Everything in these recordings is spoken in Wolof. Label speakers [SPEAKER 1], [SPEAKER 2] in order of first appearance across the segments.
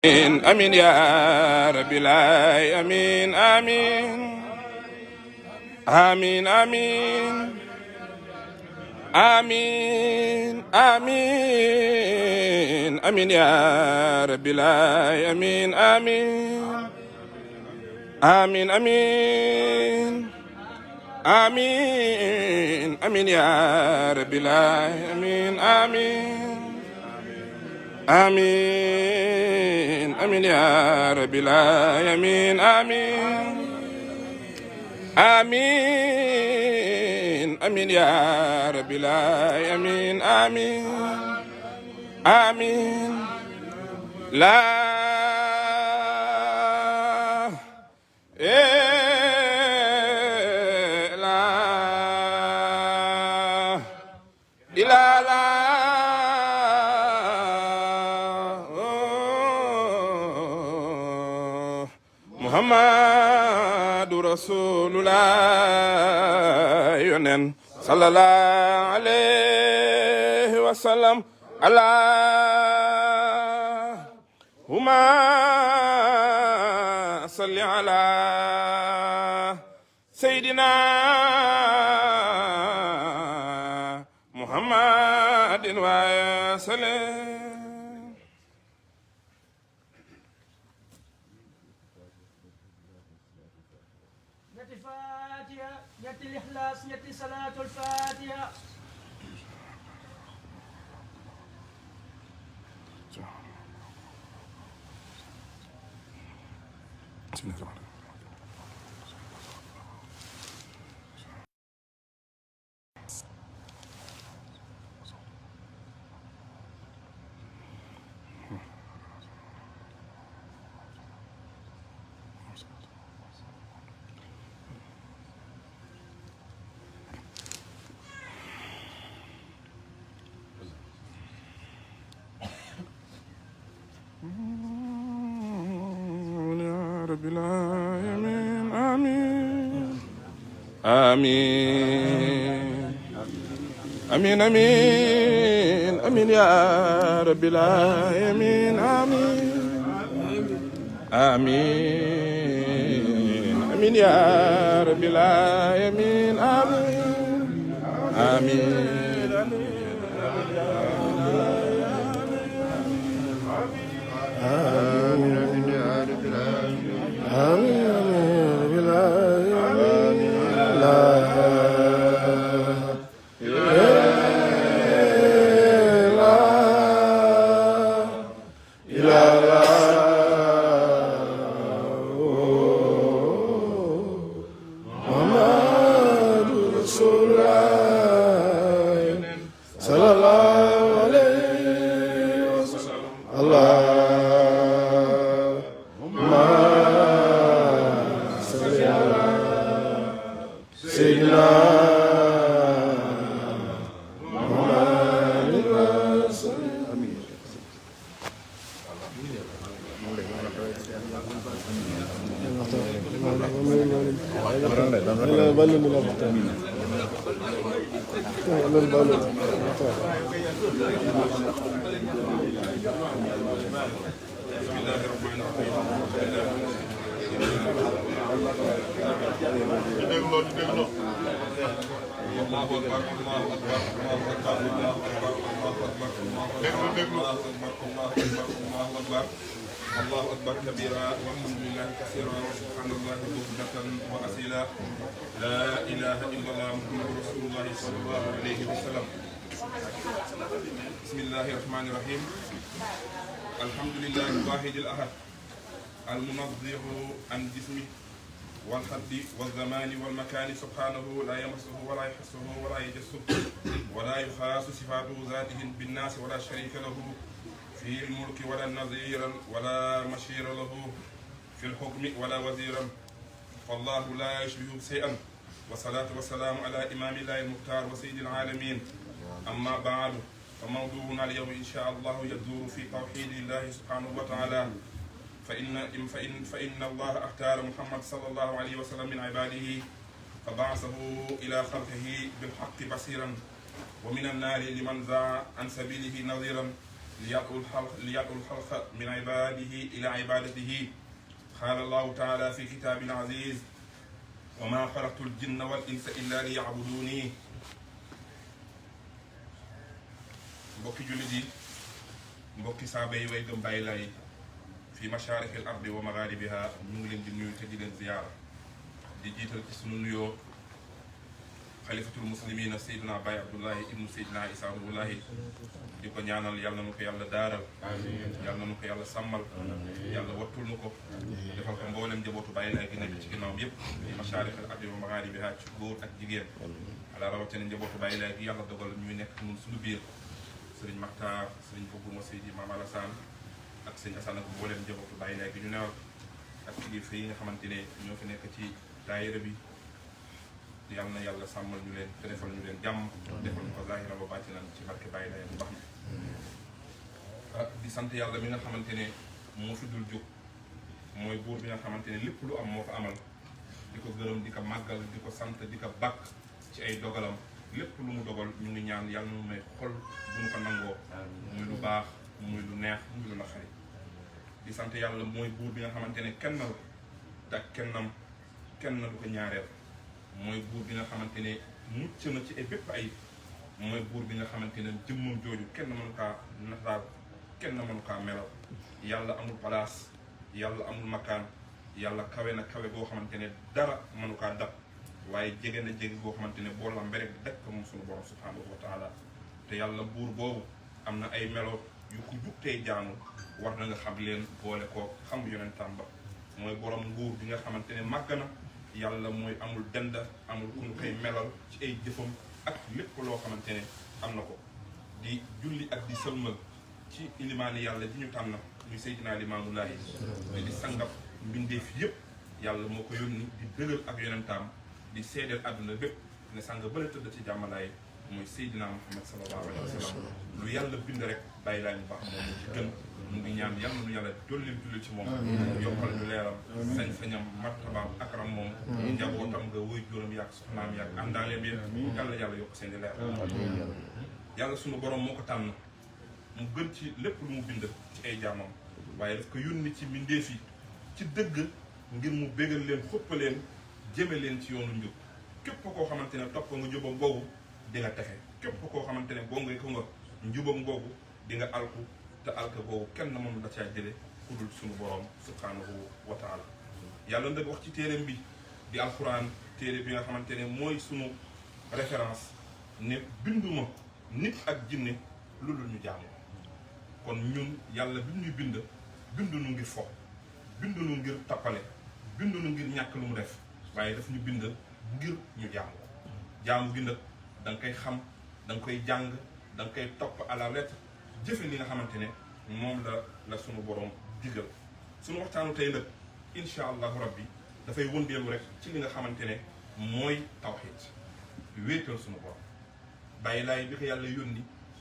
[SPEAKER 1] آمين يا رب العالمين آمين آمين آمين آمين آمين آمين آمين يا رب العالمين آمين آمين آمين آمين آمين يا رب العالمين آمين آمين آمين يا رب العالمين آمين آمين آمين يا رب العالمين آمين آمين لا إله إلا محمد رسول الله يونن صلى الله عليه وسلم اللهم صل على سيدنا محمد وسلم.
[SPEAKER 2] ñetti Fatiha ñetti Lixlaas ñetti Salaatul Fatiha.
[SPEAKER 1] يا رب العالمين آمين آمين آمين آمين آمين يا رب العالمين آمين آمين آمين يا رب العالمين آمين آمين الله أكبر كبيرا والحمد لله كثيرا وسبحان الله بكرة وأصيلا لا إله إلا الله محمد رسول الله صلى الله عليه وسلم. بسم الله الرحمن الرحيم. الحمد لله الواحد الأحد المنظر عن جسمه والحد والزمان والمكان سبحانه لا يمسه ولا يحسه ولا يجسه ولا يخاص صفاته ذاته بالناس ولا شريك له في الملك ولا نظيرا ولا مشير له في الحكم ولا وزيرا فالله لا يشبه شيئا والصلاة والسلام على إمام الله المختار وسيد العالمين. أما بعد فموضوعنا اليوم إن شاء الله يدور في توحيد الله سبحانه وتعالى فإن الله اختار محمد صلى الله عليه وسلم من عباده فبعثه إلى خلقه بالحق بصيرا ومن النار لمن زاع عن سبيله نظيرا ليدعو الخلق من عباده إلى عبادته. قال الله تعالى في كتاب عزيز وما خلقت الجن والإنس إلا ليعبدوني. mbokki jullit yi mbokki saaba yi way gëm bàyyi lay fi mashariki al ardi wa magharibiha ñu ngi leen di nuyu te di leen ziyaara di jiital ci sunu nuyoo xalifatul muslimina Seydina Baye Abdoulaye ibnu Seydina Issa Ruhullahi di ko ñaanal yàlla na ko yàlla daaral yàlla na ko yàlla sàmmal yàlla wattul nu ko defal ko mboolem njabootu bàyyi lay gi nekk ci ginnaawam yëpp fi mashariki al ardi wa magharibiha ci góor ak jigéen ala rawatina njabootu bàyyi lay gi yàlla dogal ñuy nekk ñun suñu biir sëriñ Maxtaar sëriñ Bogouma Seydi Maam Alassane ak sëriñ Assane ak mboolem njabootu bàyyi lay gi ñu newal ak kilifa yi nga xamante ne ñoo fi nekk ci daayira bi yàlla na yàlla sàmmal ñu leen te defal ñu leen jàmm defal ñu ko zaahira ba baatinan ci barke bàyyi lay bu baax na di sant yàlla mi nga xamante ne moo fi dul jóg mooy buur bi nga xamante ne lépp lu am moo ko amal di ko gërëm di ko màggal di ko sant di ko bàkk ci ay dogalam lépp lu mu dogal ñu ngi ñaan yàlla nu may xol bu ñu ko nangoo muy lu baax muy lu neex muy lu naqari di sant yàlla mooy buur bi nga xamante ne kenn la te kenn du ko ñaareel mooy buur bi nga xamante ne mucc na ci ay bépp ayib mooy buur bi nga xamante ne jëmmam jooju kenn mënu kaa nataal kenn mënu kaa melal yàlla amul place yàlla amul makaan yàlla kawe na kawe boo xamante ne dara mënu kaa dab waaye jege na jege boo xamante ne boo lambe rek dekk moom suñu borom subhanahu wa taala te yàlla buur boobu am na ay melo yu ko jugtee jaamu war na nga xam leen boole koo xam yonentam ba mooy borom nguur bi nga xamante ne màgg na yàlla mooy amul dend amul ku ñu koy melal ci ay jëfam ak lépp loo xamante ne am na ko di julli ak di sëlmal ci ilimaani yàlla di ñu tànn muy Seydina Limaamu Laay di sangab mbindeef yëpp yàlla moo ko yónni di dëgal ak yonentam di seedeel àdduna bépp ne sàng bële tëdd ci jàmmalaay mooy Seydina Muhammad sallallahu alayhi wa sallam lu yàlla bind rek bàyyi laa ñu baax moom mu ci gën mu ngi ñaan yàlla nu yàlla dollil julli ci moom yokkal ñu leeram sañ-sañam martabaam akram moom njabootam nga woy juróom yaag soxnaam yaag àndaaleem yëpp yàlla yokk seen i leer yàlla sunu borom moo ko tànn mu gën ci lépp lu mu bind ci ay jaamam waaye daf ko yónni ci mbindeef yi ci dëgg ngir mu bégal leen xëpp leen jëme leen ci yoonu njub képp koo xamante ne topp nga njubam googu di nga texe képp koo xamante ne boo nga ko nga njubam googu di nga alku te alka googu kenn mënu la caa jële ku dul suñu borom subhanahu wa taala yàlla nag wax ci téereem bi di alquran téere bi nga xamante ne mooy sunu référence ne binduma nit ak jinne lu dul ñu jaamu kon ñun yàlla bi ñuy bindu nu ngir fo bindu nu ngir tappale bindu nu ngir ñàkk lu mu def waaye daf ñu bind ngir ñu jaamu gi nag da nga koy xam da nga koy jàng da nga koy topp à la lettre jëfe li nga xamante ne moom la sunu borom digal sunu waxtaanu tey nag incha allahu rabbi dafay wëndeelu rek ci li nga xamante ne mooy tawxiid wéetal sunu borom bàyyi laay bi ko yàlla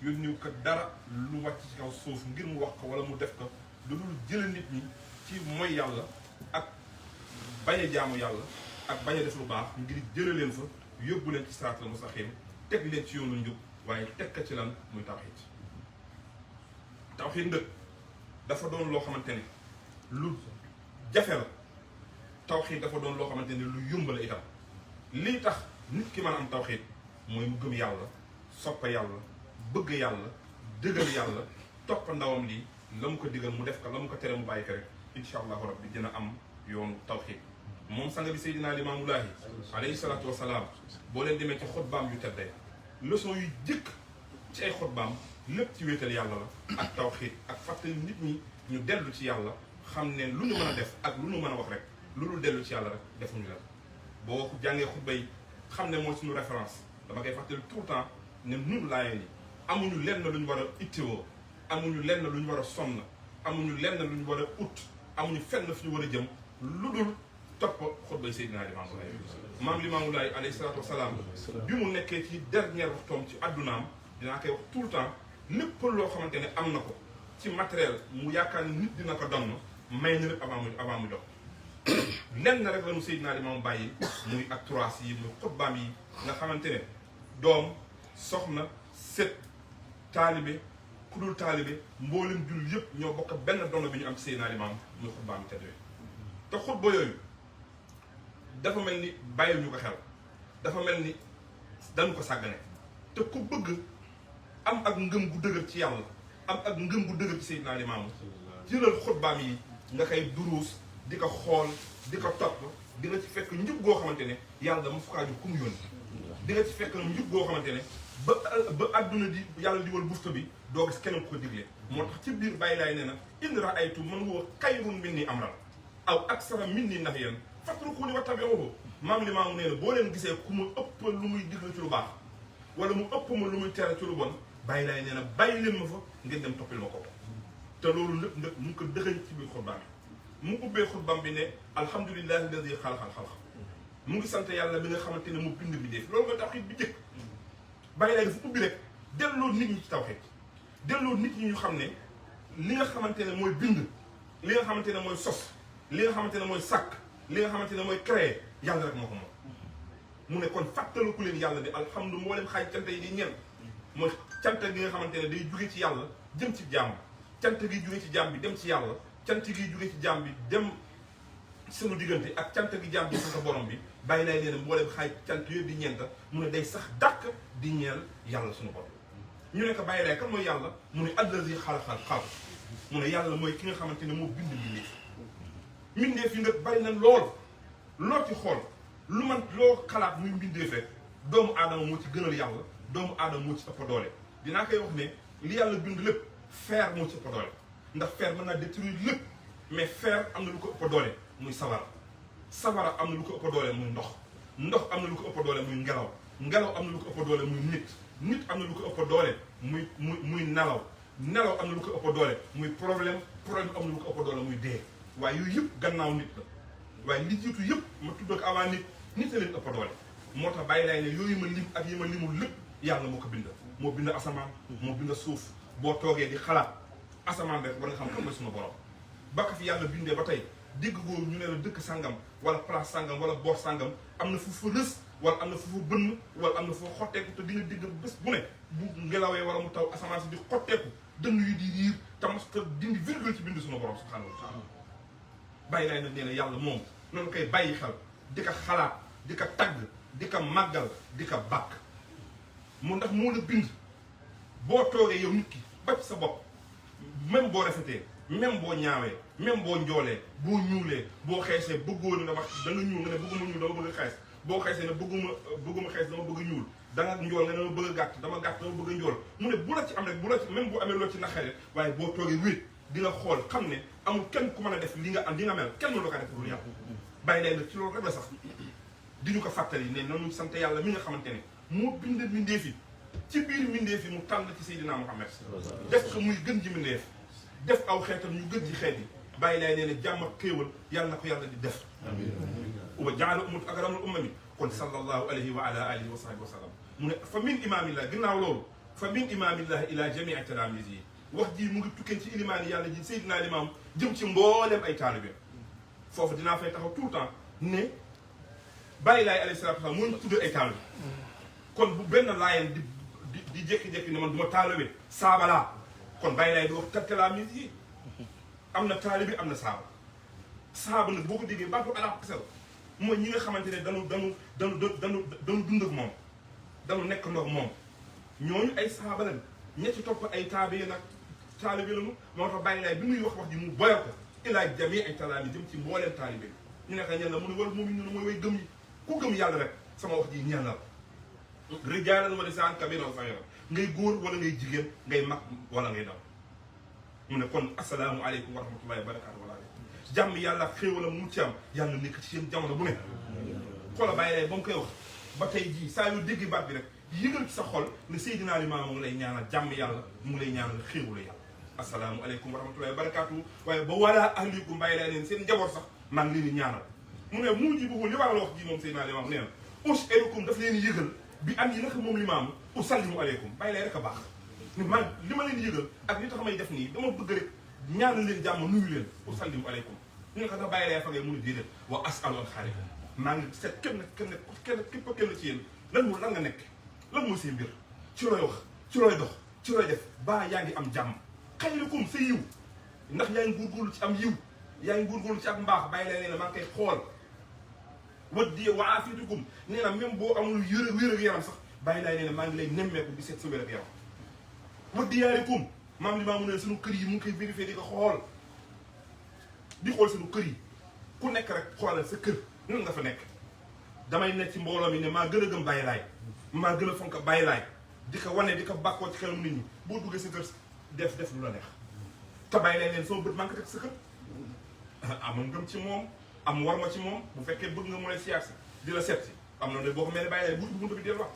[SPEAKER 1] yónniw ko dara lu wàcc ci kaw suuf ngir mu wax ko wala mu def ko lu dul jële nit ñi ci mooy yàlla ak bañ a jaamu yàlla ak bañ a def lu baax ngir jële leen fa yóbbu leen ci siraatal mustaqiim teg leen ci yoonu njub waaye teg ka ci lan muy tawxiid tawxiid ndëkk dafa doon loo xamante ne lu jafe la tawxiid dafa doon loo xamante ne lu yomb la itam lii tax nit ki mën a am tawxiid mooy mu gëm yàlla soppa yàlla bëgg yàlla dëggal yàlla topp ndawam lii la mu ko digal mu def ko la mu ko tere mu bàyyi ko rek incha allahu rabbi dina am yoonu tawxiid moom sanga bi Seydina Limaamu Laahi alayhi salaatu wasalaam boo leen demee ci xutbaam yu teddee leçon yu jëkk ci ay xutbaam lépp ci wéetal yàlla la ak tawxiid ak fàttali nit ñi ñu dellu ci yàlla xam ne lu ñu mën a def ak lu ñu mën a wax rek lu dul dellu ci yàlla rek defuñu la boo jàngee xutba yi xam ne mooy suñu référence dama koy fàttali tout le temps ne nun laayeen yi amuñu lenn lu ñu war a ittewoo amuñu lenn lu ñu war a sonn amuñu lenn lu ñu war a ut amuñu fenn fu ñu war a jëm lu dul topp xutbay Seydina Limaamu Laay maam Limaamu Laay alayhi salaatu wasalaam bi mu nekkee ci dernier waxtoom ci addunaam dinaa koy wax tout le temps lépp loo xamante ne am na ko ci matériel mu yaakaar ni nit dina ko donn may na lépp avant mu jox lenn rek la mu Seydina Limaamu bàyyi muy ak turaas yi muy xutbaam yi nga xamante ne doom soxna sët taalibe ku ku dul taalibe mboolem jullit yëpp ñoo bokk benn dono bi ñu am ci Seydina Limaam muy xutbaam tedd yooyu te xutba yooyu dafa mel ni bàyyi ñu ko xel dafa mel ni dañu ko sàggane te ku bëgg am ak ngëm gu dëgër ci yàlla am ak ngëm gu dëgër ci Seydina Limaamu jëlal xutbaam yi nga koy duruus di ko xool di ko topp di nga ci fekk njub goo xamante ne yàlla dama fukkaaju ku mu yónni di nga ci fekk njub goo xamante ne ba adduna di yàlla di wal bufta bi doo gis keneen ko digle moo tax ci biir bàyyi laay nee na in raaytu man huwa xayrun minni amran aw aksara minni nahyan fatrukuuni wattabi'uuhu maam Limaamu nee na boo leen gisee ku mu ëpp lu muy digle ci lu baax wala mu ëpp ma lu muy tere ci lu bon bàyyi laay nee na bàyyi leen ma fa ngeen dem toppil ma ko te loolu lépp nag mu ngi ko dëxëñ ci biir xutbaam bi mu ubbee xutbaam bi ne alhamdulillahi alladi xalaqal xalq mu ngi sant yàlla bi nga xamante ne mu bind bi def loolu nga tawxiid bi jëkk bàyyi laay dafa ubbi rek delloo nit ñi ci tawxiid delloo nit ñi ñu xam ne li nga xamante ne mooy bind li nga xamante ne mooy sos li nga xamante ne mooy sàkk li nga xamante ne mooy créer yàlla rek moo ko moom mu ne kon fàttaliku leen yàlla di alhamdu moo leen xaaj cant yi di ñen mooy cant gi nga xamante ne day jóge ci yàlla jëm ci jàmm cant gi jóge ci jàmm bi dem ci yàlla cant gi jóge ci jàmm bi dem sunu diggante ak cant gi jàmm bi sa borom bi bàyyi lay nee na mboolem xaaj cant yooyu di ñeenta mu ne day sax dàkk di ñeel yàlla sunu borom ñu ne ko bàyyi lay kan mooy yàlla mu ne allazi xalaqal xalq mu ne yàlla mooy ki nga xamante ne moo bind mbindeef mbindeef yi nga bari na lool loo ci xool lu man loo xalaat muy mbindeef rek doomu aadama moo ci gënal yàlla doomu aadama moo ci ëpp doole dinaa koy wax ne li yàlla bind lépp fer moo ci ëpp doole ndax fer mën naa détruire lépp mais fer am na lu ko ëpp doole muy sawara sawara am na lu ko ëpp doole muy ndox ndox am na lu ko ëpp doole muy ngelaw ngelaw am na lu ko ëpp doole muy nit am na lu ko ëpp doole muy nelaw nelaw am na lu ko ëpp doole muy problème am na lu ko ëpp doole muy dee waaye yooyu yëpp gannaaw nit la waaye li jiitu yëpp ma tudd ak avant nit a leen ëpp doole moo tax bàyyi laay ne yooyu ma lim ak yi ma limul lépp yàlla moo ko bind moo bind asamaan moo bind suuf boo toogee di xalaat asamaan rek war nga xam kan mooy sunu borom ba ko fi yàlla bindee ba tey dégg googu ñu ne la dëkk sangam wala place sangam wala boor sangam am na fu fa rës wala am na fu fa bënn wala am na fu fa xotteeku te di nga dégg bés bu ne bu ngelawee wala mu taw asamaan si di xotteeku dënn yu di riir te mos te dindi virgule ci bind sunu borom subhanahu wa taala bàyyi laay nag nee na yàlla moom noonu koy bàyyi xel di ko xalaat di ko tagg di ko màggal di ko bàkk mu ndax moo la bind boo toogee yow nit ki ba ci sa bopp même boo rafetee même boo ñaawee même boo njoolee boo ñuulee boo xeesee bëggoo ne dama da nga ñuul nga ne bëgguma ñuul dama bëgg xees boo xeesee ne bëgguma xees dama bëgg ñuul da nga njool nga ne dama bëgg gàtt dama bëgg njool mu ne bu la ci am rek bu la ci même bu amee loo ci naqare waaye boo toogee wéet di nga xool xam ne amul kenn ku mën a def li nga am li nga mel kenn mënu la ko def lu yàlla bàyyi lay nag ci loolu rek la sax di ñu ko fàttali ne noonu sant yàlla mi nga xamante ne moo bind mbindeef yi ci biir mbindeef yi mu tànn ci Seydina Muhammad def ko muy gën ji mbindeef def aw xeetam ñu gën ci xeet yi bàyyi laay nee ne jàmm ak xéewal yàlla na ko yàlla di def wa jaala ummat akramul ummami kon sallallahu alayhi wa ala alihi wa sahbihi wa sallam mu ne fa min imaamillah ginnaaw loolu fa min imaamillah ila jamii talaamiis yi wax ji mu ngi tukkee ci ilimaani yàlla ji Seydina Limaam jëm ci mbooleem ay taalibe foofu dinaa fay taxaw tout le temps ne bàyyi laay alayhi salaatu wa salaam moo ñu tuddee ay taalibe kon bu benn laayeen di jékki-jékki ne man du ma taalibe saaba laa kon bàyyi laay di wax talaamiis yi am na taalibe am na saaba nag boo ko déggee baatu ala xasal mooy ñi nga xamante ne danu dund ak moom danu nekk ndox moom ñooñu ay saaba lañ ña ci topp ay taabe nag taalibe lañu moo tax bàyyi laay bi muy wax ji mu boyal ko ilaa jamii ay talaami jëm ci mbooleem taalibe ñu nekk ñen la mu ne wala moom ñu ne mooy way gëm yi ku gëm yàlla rek sama wax ji ñeen la rijaalan wa nisaan kabiiran wa sagiiran ngay góor wala ngay jigéen ngay mag wala ngay daw mu ne kon asalaamu aleykum wa rahmatullahi wa barakaatu wala jàmm yàlla xéewalam mu ci am yàlla nekk ci seen jamono bu ne xoola bàyyi lay ba mu koy wax ba tey jii saa yu dégg baat bi rek yëgal ci sa xol ne Seydina Limaamu mu ngi lay ñaanal jàmm yàlla mu ngi lay ñaanal xéewalu yàlla asalaamu aleykum wa rahmatullahi wa barakaatu waaye ba wala ahlikum bàyyi lay leen seen njaboot sax maa ngi leen di ñaanal mu ne mu jibuhu li waral wax ji moom Seydina Limaamu nee na us'irukum daf leen yëgal bi am yi naka moom Limaamu usallimu aleykum bàyyi lay rek a baax ni man li ma leen yëgal ak li tax may def nii dama bëgg rek ñaanal leen jàmm nuyu leen usallimu aleykum ñu ne ko sax bàyyi lay fagee mu ne déedéet wa asalu alxaaliq maa ngi seet kenn képp kenn ci yéen lan nga nekk lan mooy seen mbir ci looy wax ci looy dox ci looy def baa yaa ngi am jàmm xayrukum sa yiw ndax yaa ngi góorgóorlu ci am yiw yaa ngi góorgóorlu ci ak mbaax bàyyi lay nee na maa ngi koy xool waddi wa aafiyatukum nee na même boo amul wér ak yaram sax bàyyi lay nee na maa ngi lay nemmeeku di seet sa wér ak yaram waddi yaarikum maam li maa mu ne suñu kër yi mu ngi koy vérifier di ko xool di xool suñu kër yi ku nekk rek xoolal sa kër nan nga fa nekk damay nekk ci mbooloo mi ne maa gën a gëm bàyyi laay maa gën a fonk bàyyi laay di ko wane di ko bàkkoo ci xelum nit ñi boo duggee sa kër def lu la neex te bàyyi laay leen sama bët maa ngi ko teg sa kër am ngëm ci moom am war ma ci moom bu fekkee bëgg nga mu lay siyaar si di la seet si am na de boo ko mel ne bàyyi laay buntu bi delluwaat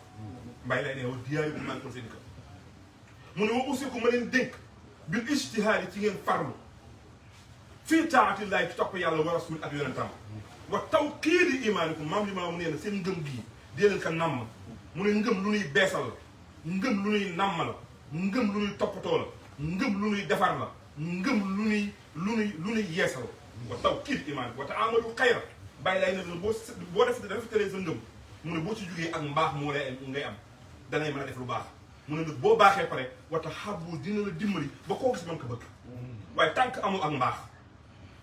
[SPEAKER 1] bàyyi laay ne wa diyaari bu maa ngi ko seen kër mu ne wa aussi ko ma leen dénk bil ijtihaadi ci ngeen farlu fii taatillahi ci topp yàlla wa rasul ak yonentam wa tawqiiri imaanikum maam li maamu nee na seen ngëm gii dee leen ko namm mu ne ngëm lu nuy beesal la ngëm lu nuy namm la ngëm lu nuy toppatoo la ngëm lu nuy defar la ngëm lu nuy yeesal wa tawqiiri imaanikum wa ta'amalu xayra bàyyi laay ne boo def rafetalee sa ngëm mu ne boo ci jugee ak mbaax moo lay ngay am dangay mën a def lu baax mu ne nag boo baaxee pare wata xabbu dina la dimbali ba koo gis mën ko bëgg waaye tànk amul ak mbaax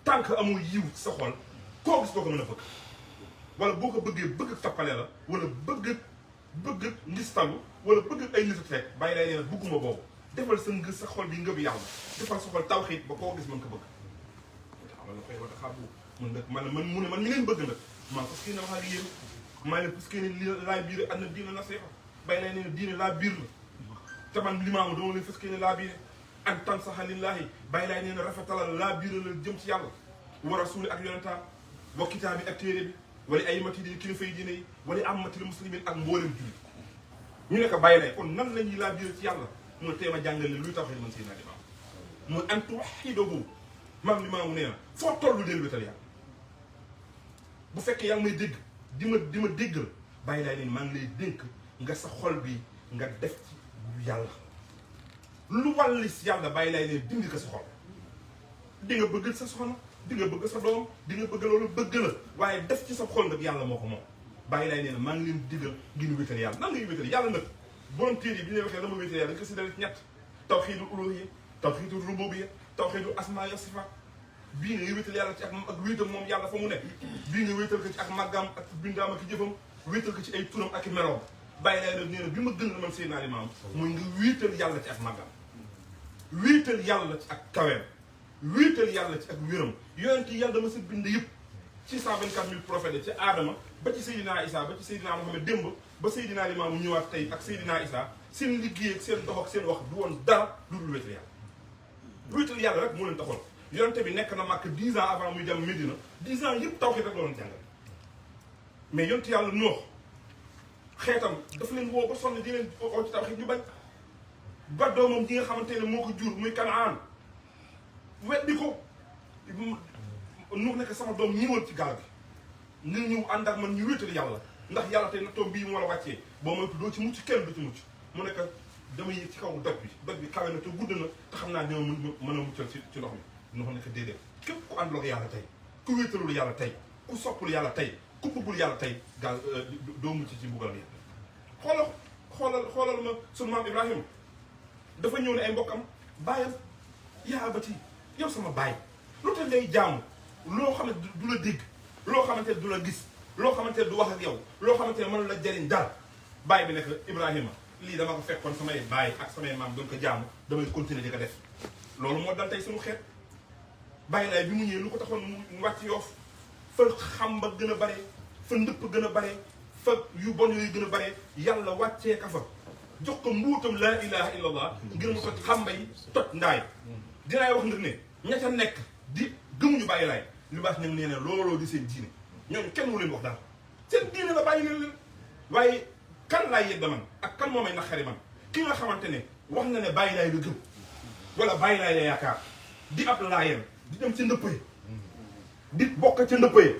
[SPEAKER 1] tànk amul yiw sa xol koo gis doo ko mën a bëgg wala boo ko bëggee bëgg tappale la wala bëgg ngistalu wala bëgg ay nit rek bàyyi lay nee bëgguma boobu defal sa xol bi ngëm yàlla defal sa xol tawxiid ba koo gis mën ko bëgg wala koy wata xabbu mun nag man mu ne man mi ngeen bëgg nag man parce que ne wax ak yéen maa ne parce que ne li laa biir am na diina nasiixa bàyyi lay nee diine laa biir la te man limaamu dama leen fas ne laa biire an tansaxa lillahi bàyyi laay nee na rafetalal laa biire la jëm ci yàlla wa rasuuli ak yonentaam wa kitaabi ak téere bi wala aymati di kilifa yi diine yi wala ammatil muslimin ak mboolem jullit ñu ne ko bàyyi lay kon nan la ñuy laa biire ci yàlla mu ne tey ma jàngal leen luy tax man seen naa limaam mu an tuwaxidahu maam limaamu nee na foo tollu del wétal yàlla bu fekkee yaa ngi may dégg di ma déggal bàyyi laay leen maa ngi lay dénk nga sa xol bi nga def ci yàlla lu wàllis yàlla bàyyi lay leen dindi ko sa xol di nga bëgg sa soxna di nga bëgg sa doom di nga bëgg loolu bëgg la waaye def ci sa xol nag yàlla moo ko moom bàyyi lay nee na maa ngi leen digal ngeen wéetal yàlla nan ngay wéetal yàlla nag borom téere yi bi ñu waxee dama wéetal yàlla dañ ko séddale ci ñett tawxiidul uluhiyya tawxiidul rububiyya tawxiidul asmaa wa sifaat bii nga wéetal yàlla ci ak wéetal moom yàlla fa mu nekk bii nga wéetal ko ci ak màggaam ak bindaam ak jëfam wéetal ko ci ay turam ak meloom bàyyi lay nag nee na bi ma gën a man Seydina Limaam mooy nga wéetal yàlla ci ak màggam wéetal yàlla ci ak kaweem wéetal yàlla ci ak wéram yonent yi yàlla dama sa bind yëpp ci 124000 prophètes ci aadama ba ci Seydina Isa ba ci Seydina Muhammad démb ba Seydina Limaam mu ñëwaat tey ak Seydina Isa seen liggéey ak seen dox ak seen wax du woon dara lu dul wéetal yàlla wéetal yàlla rek moo leen taxoon yonent bi nekk na Makka 10 ans avant muy dem Médina 10 ans yëpp tawhiid rek la doon jàngal mais yonent yàlla Noox xeetam daf leen woo ba sonn di leen oo ci tawhiid ñu bañ ba doomam ji nga xamante ne moo ko jur muy Kanaan weddi ko nu nekk sama doom ñëwal ci gaal bi nga ñëw ànd ak man ñu wéetal yàlla ndax yàlla tey nattoom bii moo la wàccee boo moytu doo ci mucc kenn du ci mucc mu nekk dama yéeg ci kaw doj bi kawe na te gudd na te xam naa ne mën a muccal ci ndox mi ndox nekk déedéet képp ku àndul ak yàlla tey ku wéetalul yàlla tey ku soppul yàlla tey ku bëggul yàlla tey gaal doo mucc ci mbugalam yàlla xoolal ma sunu maam Ibrahima dafa ñëw ne ay mbokkam bàyyam yaa abati yow sama baay lu tax ngay jaamu loo xam ne du la dégg loo xamante ne du la gis loo xamante ne du wax ak yow loo xamante ne mënu la jariñ dara baay bi nekk Ibrahima lii dama ko fekkoon samay baay ak samay maam doon ko jaamu damay continuer di ko def loolu moo dal tey suñu xeet bàyyi laay bi mu ñëwee lu ko taxoon mu wàcc Yoof fa xam ba gën a bare fa ndëpp gën a bare fa yu bon yooyu gën a bare yàlla wàccee ka fa jox ko mbuutam laa ilaha illa allah ngir mu ko xamba yi toj ndaay dinaay wax nag ne ña ca nekk di gëmuñu bàyyi laay li baax nag nee na looloo di seen diine ñooñu kenn mu leen wax dara seen diine la bàyyi leen waaye kan laay yedda man ak kan moo may naqari man ki nga xamante ne wax na ne bàyyi laay la gëm wala bàyyi laay la yaakaar di ab laayeen di dem ca ndëppee di bokk ca ndëppee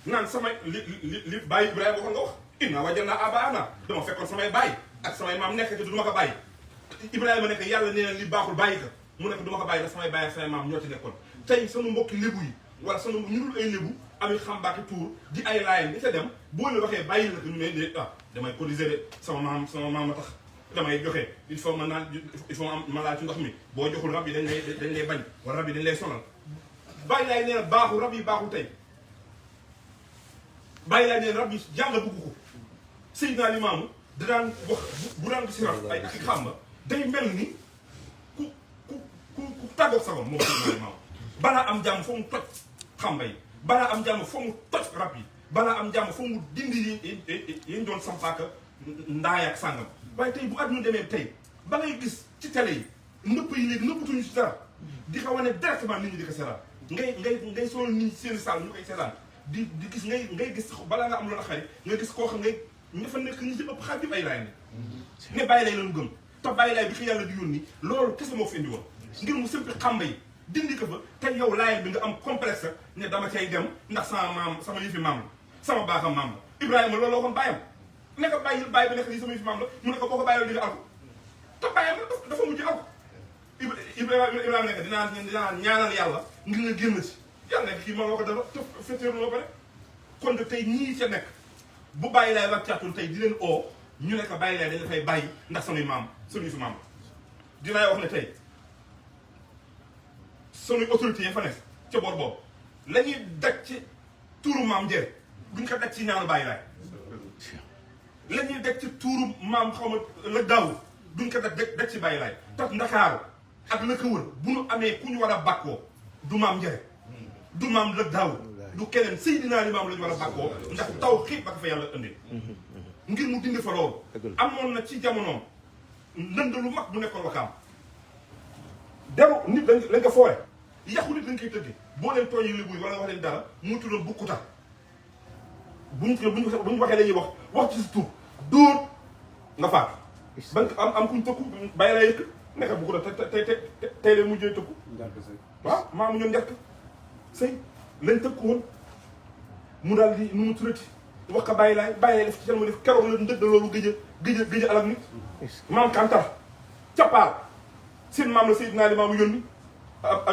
[SPEAKER 1] naan samay li bàyyi Ibrahima waxoon nga wax inna wajadna abaana dama fekkoon samay bàyyi ak samay maam nekk te du ma ko bàyyi Ibrahima nekk yàlla nee na li baaxul bàyyi ko mu nekk du ma ko bàyyi ndax samay bàyyi ak samay maam ñoo ci nekkoon tey sunu mbokki lébu yi wala sunu ñu dul ay lébu ami xambaaki tuur di ay laayeen di ca dem boo leen waxee bàyyi la ko ñu ne de damay cotiser de sama maam a tax damay joxe il faut ma naan il faut ma laal ci ndox mi boo joxul rab yi dañ lay bañ wala rab yi dañ lay sonal bàyyi laay nee na baaxul rab yi baaxul tey bàyyi laay nee na rab yi jàng bugg ko Seydina Limaamu da daan wax bu daan gis rab ay ak xam nga day mel ni ku tàggoog sa moom Seydina Limaamu balaa am jàmm foo mu toj xamba yi balaa am jàmm foo mu toj rab yi balaa am jàmm foo mu dindi yi doon sampaaka ndaay ak sàngam waaye tey bu àdduna demee tey ba ngay gis ci télé yi nëpp yi léegi nëppatuñu ci dara di ko wane directement nit ñi di ko seetaan ngay sonal nit ñi seen saal ñu koy seetaan di gis ngay gis balaa nga am loolu xari nga gis koo xam nga ña fa nekk ñi ci ëpp xaar yëpp ay laay ne bàyyi lay lañu gëm te bàyyi laay bi ko yàlla di yónni loolu kese moo fi indi woon ngir mu simpi xamba yi dindi ko fa te yow laay bi nga am complexe ne dama cay dem ndax sama maam sama yëfi maam la sama baaxam maam la Ibrahima loolu la waxoon bàyyam ne ko bàyyi bi nekk lii sama yëfi maam la mu ne ko boo ko bàyyoo di nga alko te bàyyam dafa mujj alko Ibrahima nekk dinaa ñaanal yàlla ngir nga génn ci yàlla nekk kii ma loo ko dara te féeteeru loo ko rek kon de tey ñii ca nekk bu bàyyi laay wàccaatul tey di leen oo ñu ne ko bàyyi laay dañu fay bàyyi ndax sunuy maam sunuy fi maam dinaay wax ne tey sunuy autorité yi fa nekk ca boor boobu la ñuy daj ci tuuru maam njëriñ duñ ko daj ci ñaanu bàyyi laay la ñuy daj ci tuuru maam xaw ma la daaw duñ ko daj ci bàyyi laay tax ndakaaru ak la ko wër bu nu amee ku ñu war a bàkkoo du maam njëriñ du maam la daaw du keneen Seydina Limaamu la ñu war a bàkkoo ndax taw xiit ba ko fa yàlla indi ngir mu dindi fa loolu amoon na ci jamonoom ndënd lu mag bu nekkoon Wakaam deru nit lañ ko foore yaxu nit lañ koy tëgge boo leen tooñee lébuy wala wax leen dara mu tuddoon bukkuta buñ waxee dañuy wax ci sa tur dóor nga faat ban am kuñ tëkku bàyyi laa yëkk nekka bukkuta tey leen mujjee tëkku waaw maamu ñoom njëkk sëy lañ tëkku woon mu daal di nu mu turati wax ko bàyyi laay def ci seen mu def keroog la ndëgg loolu gëj a alal nit maam Kantar cappaal seen maam la Seydina Limaamu yónni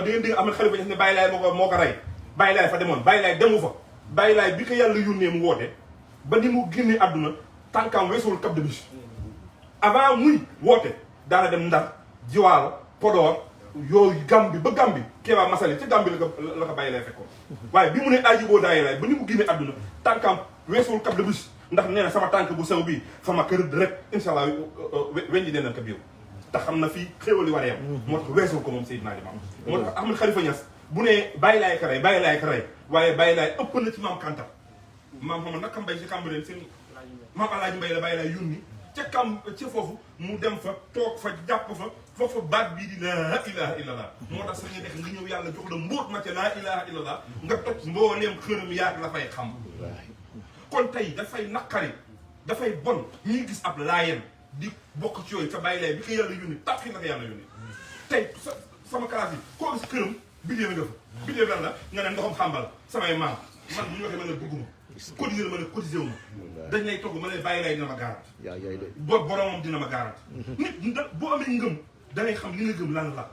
[SPEAKER 1] di ngeen am na xalifa ñes ne bàyyi laay moo ko rey bàyyi laay fa demoon bàyyi laay demu fa bàyyi laay bi ko yàlla yónnee mu woote ba ni mu génnee àdduna tànkaam weesuwul Cap de Biche avant muy woote daana dem Ndar Jiwaalo Podor yooyu Gàmbi ba Gàmbi Kéba Masali ca Gàmbi la ko bàyyi laay fekkoon waaye bi mu ne aji boo daayi laay ba ni mu génnee àdduna tànkaam weesuwul Cap de Biche ndax nee na sama tànk bu sew bii fa ma kër rek incha allah weñ ji deenan ko biiw te xam na fii xéewali war a yem moo tax weesul ko moom Seydina Limaamu moo tax Ahmed Khalifa Niass bu ne bàyyi laay ko rey bàyyi laay ko rey waaye bàyyi laay ëpp na ci maam Kantar maam xam naka mbay ci Cambérène seen maam Alaaji Mbay la bàyyi laay yónni ca foofu mu dem fa toog fa jàpp fa foofu baat bii di laa ilaha illallah moo tax sax ñu nekk nga ñëw yàlla jox la mbóot ma ca laa ilaha illallah nga toj mbooleem xërëm yaag la fay xam kon tey dafay naqari dafay bon ñuy gis ab laayeen di bokk ci yooyu te bàyyi lay bi ko yàlla yónni tàppi na ko yàlla yónni tey sama classe yi koo gis këram bidéew nga fa bidéew lan la nga ne ndoxam xàmbal samay maam man bu ñu waxee ma ne bëgguma cotisé la ma ne cotisé wu ma dañ lay togg ma ne bàyyi lay dina ma garanti boromam dina ma garanti nit boo amee ngëm da ngay xam li nga gëm lan la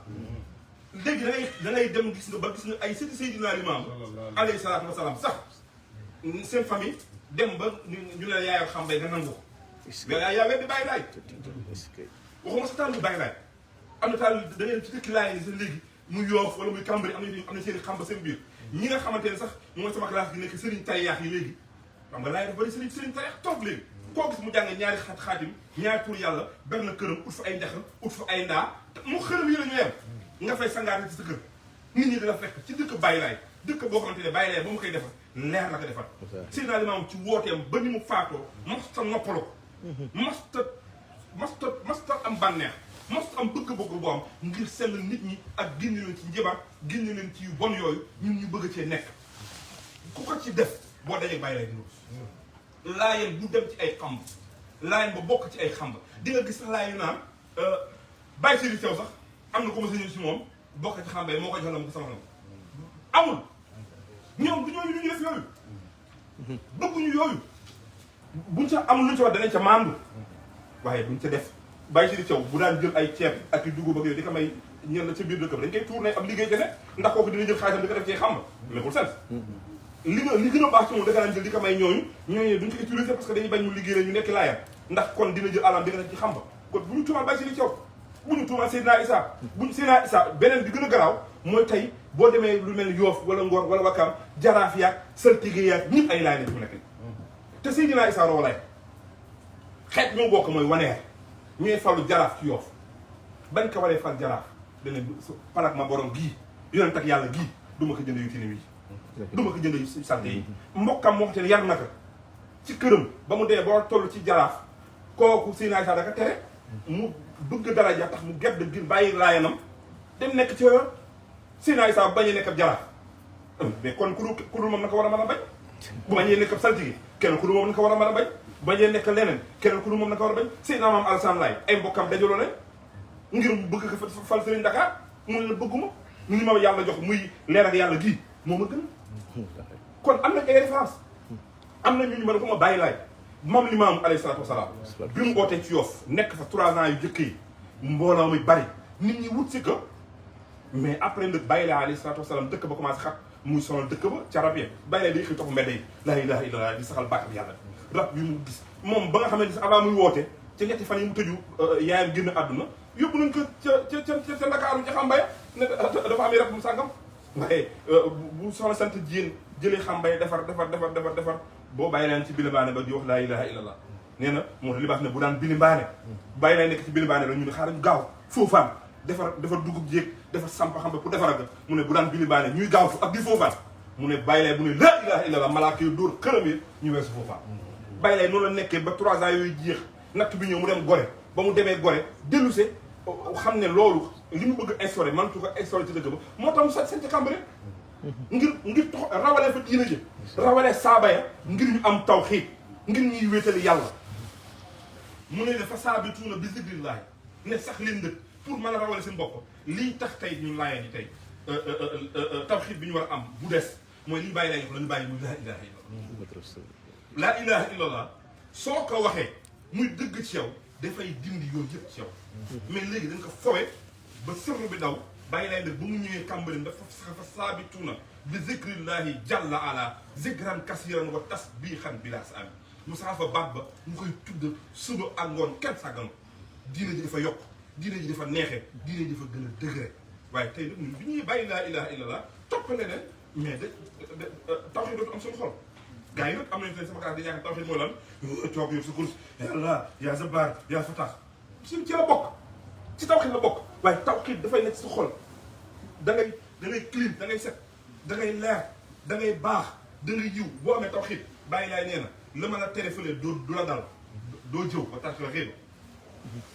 [SPEAKER 1] léegi da ngay dem gis nga ba gis nga ay sëti Seydina Limaamu alayhi salaatu wasalaam sax seen famille dem ba ñu ne yaayal xam bay nga nangu ko yaa weddi bàyyi laay waxuma sa taal bi bàyyi laay am na taal da ngeen ci dëkk laay ni sa léegi muy Yoof wala muy Cambérène am na seen i xam ba seen biir ñi nga xamante ne sax mooy sama classe gi nekk sëriñ tayaax yi léegi xam nga laay dafa bëri sëriñ tayaax toog léegi koo gis mu jàng ñaari xaatim ñaari tur yàlla benn këram ut fa ay njaxam ut fa ay ndaa mu xërëm yi la ñu yem nga fay sangaate ci sa kër nit ñi dina fekk ci dëkk bàyyi laay dëkk boo xamante ne bàyyi laay ba mu koy defar leer la ko defar Seydina Limaamu ci wooteem ba ni mu faatoo mosta noppaloo mosta am bànneex mosta am bëgg-bëgg bu am ngir sell nit ñi ak génne leen ci njibar génne leen ci yu bon yooyu ñun ñu bëgg cee nekk ku ko ci def boo dajee bàyyi lay dina laayeen bu dem ci ay xamb laayeen ba bokk ci ay xamb di nga gis laayeen naan bàyyi seri sew sax am na ko ma sa ñëw si moom bokk ci xamb yi moo ko jox la ma ko sama la amul ñoom du ñooñu lu ñu def yooyu bëgguñu yooyu buñ ca amul luñ ca wax danañ ca maandu waaye buñ ca def bàyyi si di caw bu daan jël ay ceeb ak i dugub ak yooyu di ko may ñen la ca biir dëkkam dañ koy tourné am liggéey ca ne ndax kooku dina jël xaalisam di ko def ci xam léppul sens li gën a baax ci moom da ka daan jël di ko may ñooñu duñ ko utiliser parce que dañuy bañ mu liggéey la ñu nekk laayam ndax kon dina jël alam di ko def ci xam kon bu ñu tuumaal Baye Sidi Thiaw bu ñu tuumaal Seydina Issa bu ñu Seydina Issa beneen bi gën a garaaw mooy tey boo demee lu mel ni Yoof wala Ngor wala Wakam jaraaf yaag saltige yaag ñëpp ay laay lañ fu nekk te Seydina Issa Rohou Laye xeet ñoo bokk mooy waneer ñooy falu jaraaf ci Yoof bañ ko waree fal jaraaf dane parak ma borom gii yonent ak yàlla gii du ma ko jënd yu tini wi du ma ko jënd yu salte yi mbokkam moo xam te ne yar na ko ci këram ba mu dee boo toll ci jaraaf kooku Seydina Issa daka tere mu bëgg daraja tax mu gedd gin bàyyi laayanam dem nekk ci yoon Seydina Issa bañee nekk ab jaraaf mais kon ku dul moom na ko war a mën a bañ bu bañee nekk ab saltige kenn ku dul moom na ko war a mën a bañ bu bañee nekk leneen kenn ku dul moom na ko war a bañ Seydina Maam Alassane Laye ay mbokkam dajaloo nañ ngir mu bëgg ko fal Serigne Dakar mu ne la bëgguma ni ma yàlla jox muy leer ak yàlla gii moo ma gën kon am nañ ay référence am na ñu mën ko ma bàyyi laay Maam Limaamu alayhi salaatu wasalaam bi mu ootee ci Yoff nekk fa 3 ans yu jëkk yi mbooloo muy bari nit ñi wut si ko mais après nag bàyyi laay alayhi salaatu wasalaam dëkk ba commencé xat muy sonal dëkk ba ca rab yi bàyyi laay day xëy topp mbedd yi laa ilaaha illallaah di saxal bàkk bi yàlla rab yu mu gis moom ba nga xamante ne avant muy woote ca ñetti fan yi mu tëju yaayam génn àdduna yóbbu nañ ko ca Ndakaaru ca Xambaya ne dafa am rab mu sàngam waaye bu soxla sant jigéen jëlee Xambaya defar boo bàyyi leen ci bilimbaane ba di wax laa ilaha illallah nee na moo tax libaas ne bu daan bilimbaane bàyyi leen nekk ci bilimbaane la ñu ne xaaral ñu gaaw foofaan defar dugub jéeg defar samp xam ba pour defar ak mu ne bu daan bilimbaane ñuy gaaw ak di foofaan mu ne bàyyi leen bu ne laa ilaha illallah malaaka yi dóor këram yi ñu weesu foofaan bàyyi leen noonu la nekkee ba 3 ans yooyu jeex natt bi ñëw mu dem Gorée ba mu demee Gorée dellusé xam ne loolu li mu bëgg instauré mantu ko instauré ci dëkk ba moo tax mu sañ ci Cambérène ngir tox rawalee fa diina ji rawalee saaba ya ngir ñu am tawxiid ngir ñuy wéetali yàlla mu ne dafa saabituuna bi zikrillahi ne sax leen dëkk pour mën a rawale seen bopp lii tax tey ñun laayeen yi tey tawxiid bi ñu war a am bu des mooy li ñu bàyyi lañu ko la ñu bàyyi muy laa ilaha illallah laa ilaha illallah soo ko waxee muy dëgg ci yow dafay dindi yooyu yëpp ci yow mais léegi dañ ko fowe ba sirru bi daw bàyyi lay nag ba mu ñëwee Cambérène dafa saabituuna bi zikrillahi jalla ala zikran kasiran wa tasbihan bila saami mu saa fa baat ba ñu koy tudd suba ak ngoon kenn sàgganu diina ji dafa yokk diina ji dafa neexee diina ji dafa gën a dëgëre waaye tey nag ñun bi ñuy bàyyi laa ilaha illallah topp leneen mais tawxiid dootu am suñu xol gars yi nag am nañu tey sama classe di yaakaar tawxiid mooy lan toog yow sa course yàlla yaa zabaar yaa fataax suñu ci la bokk ci tawxiid la bokk waaye tawxiid dafay nekk sa xol da ngay clean da ngay set da ngay leer da ngay baax da ngay yiw boo amee tawxiid bàyyi laay nee na la mën a tere fële du la dal doo jëw ba tax la réew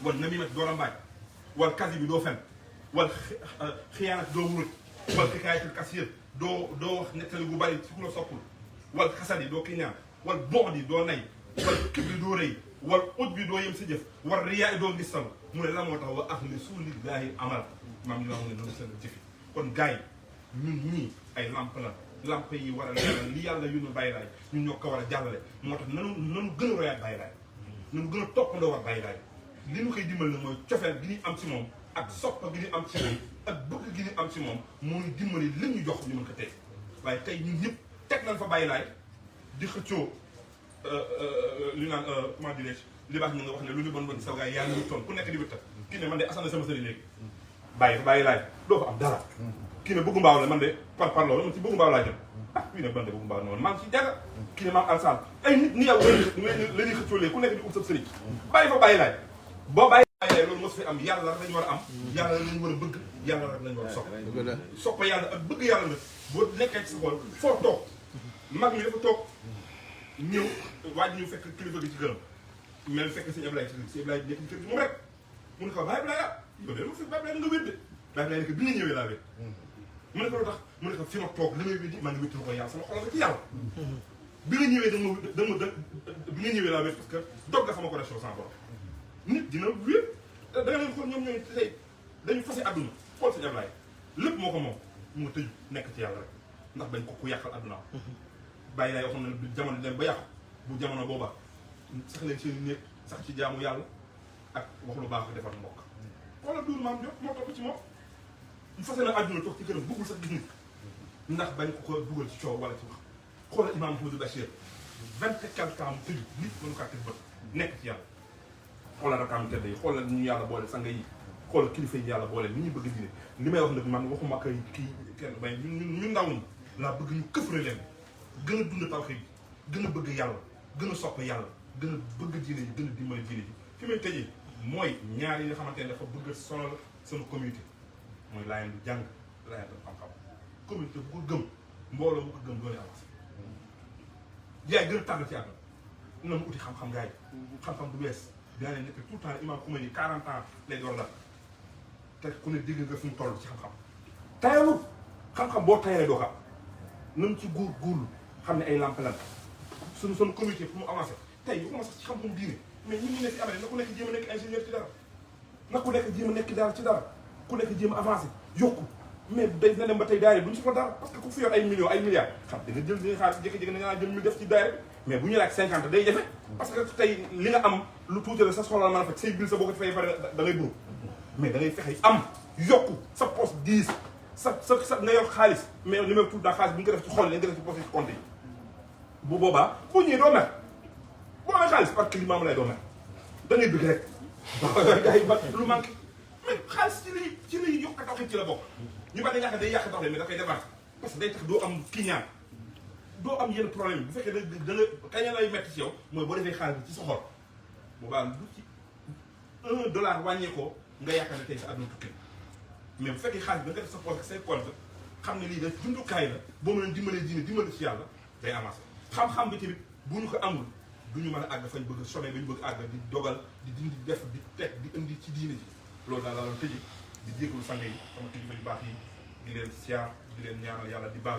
[SPEAKER 1] wal namiimati doo rambaaj wal kasi bi doo fen wal xiyaanati doo wuruj wal xikaayatil kasiir doo wax nettali bu bari ci ku la soppul wal xasadi doo kiñaan wal boxdi doo nay wal kibri doo rëy wal uj bi doo yem sa jëf wal riyaa doo ngistal mu ne la moo tax wa axlisu lillaahi amal maam ñu wax ne loolu seen jëfi kon gars yi ñun ñii ay lamp la lamp yi war a leeral li yàlla yu ñu bàyyi laay ñun ñoo ko war a jàllale moo tax nanu gën a royaat bàyyi laay nanu gën a toppandoo war bàyyi laay li ñu koy dimbali na mooy cofeel gi ñu am ci moom ak soppa gi ñu am ci moom ak bëgg gi ñu am ci moom mooy dimbali li ñu jox ñu mën ko tey waaye tey ñun ñëpp teg nañ fa bàyyi laay di xëccoo li naan comment dirais-je li baax ñu nga wax ne lu ñu bon bon saw gaay yàlla ñu toon ku nekk di wëtta kii ne man de asana sama sëriñ léegi bàyyi laay doo fa am dara kii ne bëggu mbaaw la man de par loolu man ci bëggu mbaaw laa jëm ah kii ne man de bëggu mbaaw noonu maa ngi ci jaga kii ne maam alsaan ay nit ni yow la ñuy xëccoo léegi ku nekk di ut sa sëriñ bàyyi fa bàyyi laay boo bàyyi laay loolu mos fi am yàlla rek lañu war a am yàlla rek lañu war a bëgg yàlla rek lañu war a soppa yàlla ak bëgg yàlla nag boo nekkee ci sa xol foo toog mag mi dafa toog ñëw waaj ñu fekk kilifa gi ci gërëm mel fekk sëñ Ablaye ci sëñ Ablaye nekk ci kër gi moom rek mu ne ko bàyyi Ablaye yow de ma fekk bàyyi Ablaye da nga wédde bàyyi Ablaye nekk bi nga ñëwee laa wéd mu ne ko lu tax mu ne ko fi ma toog li may wéddi maa ngi wéttal ko yàlla sama xol nga ci yàlla bi nga ñëwee bi nga ñëwee laa wéd parce que dog nga sama connexion sans borom nit dina wéet da nga leen xool ñoom ñooy tey dañu fase àdduna xool sëñ Ablaye lépp moo ko moom mu nga tëju nekk ci yàlla rek ndax bañ ko ku yàqal àddunaam bàyyi laay yoo xam ne jamono dem ba yàqu bu jamono booba sax leen seen néeg sax ci jaamu yàlla ak wax lu baax defar mbokk wala duur maam jot moo topp ci moom mu fase na àdduna toog ci këram bëggul sax gis nit ndax bañ ko dugal ci coow wala ci wax xoolal imaam Ahmadou Bachir 20 et quelque ans mu tëju nit mënu kaa teg bët nekk ci yàlla xoolal rakam tedd yi xoolal ñu yàlla boole sang yi xoolal kilifa yi yàlla boole ni ñu bëgg diine li may wax nag man waxuma kay kii kenn bay ñu ndaw ñi laa bëgg ñu këfre leen gën a dund tawxiid yi gën a bëgg yàlla gën a sopp yàlla gën a bëgg diine yi gën a dimbali diine ji fi may tëjee mooy ñaar yi nga xamante ne dafa bëgg a sonal sama communauté mooy laayeen bu jàng laayeen bu xam-xam communauté bu ko gëm mbooloo bu ko gëm doone avancé yaay gën a tàggat ci àdduna na mu uti xam-xam gars yi xam-xam du wees dinaa leen nekk tout le temps imam Khomeini 40 ans lay door la te ku ne dégg nga fu mu toll ci xam-xam tayalul xam-xam boo tayalee doo xam nañ ci góorgóorlu xam ne ay lamp lan suñu communauté pour mu avancé tey yu commencé ci xam-xam diine mais ñi ngi ne si amee na ku nekk jéem a nekk ingénieur ci dara na ku nekk jéem a nekk dara ci dara ku nekk jéem a avancé yokku mais day na dem ba tey daayira duñu soxla dara parce que ku fi yor ay millions ay milliards xam da nga jël di xaar jékki-jékki na nga jël ñu def ci daayira mais bu ñu laaj 50 day jafe parce que tey li nga am lu tuuti la sa soxla mën a fekk say bil sa boo ko fay pare da ngay buru mais da ngay fexe am yokku sa poste 10 sa nga yor xaalis mais li may tout dans xaalis bu nga def ci xol li nga def ci poste ci compte yi bu boobaa boo ñëwee doo mer boo amee xaalis parce que li maamu lay doo mer da ngay bëgg rek gars yi ba lu manqué mais xaalis ci lay yokk tax ci la bokk ñu ba da ñàkk day yàq dox mais da koy démarrer parce que day tax doo am kiñaan doo am yenn problème bu fekkee da nga kañ lay metti ci yow mooy boo defee xaalis bi ci sa xol boobaa lu ci $1 wàññeekoo nga yaakaar ne tey sa àdduna tukki mais bu fekkee xaalis bi nga def sa poche ak say compte xam ne lii da jumtukaay la boo mën a dimbalee diine dimbali ci yàlla day avancé xam-xam bi tamit bu ñu ko amul du ñu mën a àgg fañ bëgg sommet ba ñu bëgg àgg di dogal di dindi def di teg di indi ci diine ji loolu daal la tëji di jégalu sang yi sama kilifa yu baax yi di leen siyaar di leen ñaanal yàlla di baax